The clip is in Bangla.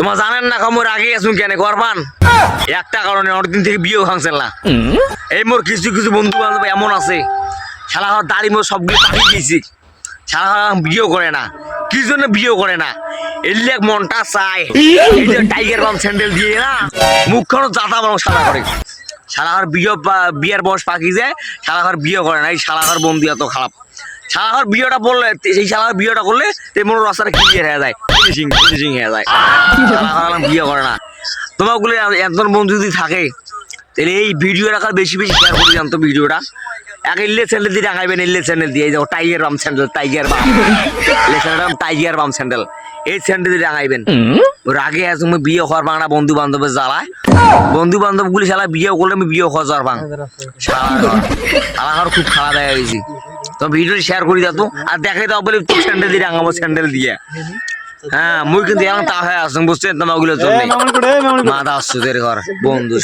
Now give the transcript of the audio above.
তোমার জানেন না মোর আগে আসুন কেন করবান একটা কারণে অনেকদিন থেকে বিয়েও ভাঙছেন না। এই মোর কিছু কিছু বন্ধু বান্ধব এমন আছে শালা ঘর দাড়ি মোর সবগুলো পাঠিয়ে দিয়েছি, শালা ঘর বিয়েও করে না। কি জন্য বিয়েও করে না? এলে মনটা চায় টাইগার বাম স্যান্ডেল দিয়ে না মুখখানো জাতা বানাও সাদা করে। শালা ঘর বিয়ের বয়স পাখি যায়, শালা ঘর বিয়ে করে না। এই শালা ঘর বন্ধু এত খারাপ। শালা ঘর বিয়েটা বললে সেই শালা বিয়েটা করলে মনে রাস্তাটা ক্লিয়ার হয়ে যায়, ফিনিশিং হয়ে যায়। শালা ঘর বিয়ে করে না। তোমাগুলো একজন বন্ধু যদি থাকে তাহলে এই ভিডিও রাখার বেশি বেশি শেয়ার করে জানতো ভিডিওটা। এক ইল্লে চ্যানেল দিয়ে রাখাইবেন, ইল্লে চ্যানেল দিয়ে যাও টাইগার বাম স্যান্ডেল, টাইগার বাম স্যান্ডেল এই স্যান্ডেল দিয়ে রাখাইবেন। ওর আগে তুমি বিয়ে হওয়ার বাংলা বন্ধু বান্ধবের জ্বালায়, বন্ধু বান্ধব গুলি শালা বিয়ে করলে আমি বিয়ে হওয়া যাওয়ার বাং শালা ঘর খুব খারাপ হয়ে গেছি। তো ভিডিওটি শেয়ার করে দাও তো, আর দেখাই দাও বলে তোর স্যান্ডেল দিয়ে রাঙাবো স্যান্ডেল দিয়ে। হ্যাঁ মুই কিন্তু এখন তা হয়ে আসুন বুঝছেন তোমার ওগুলোর জন্য মাথা আসছো ঘর বন্ধু।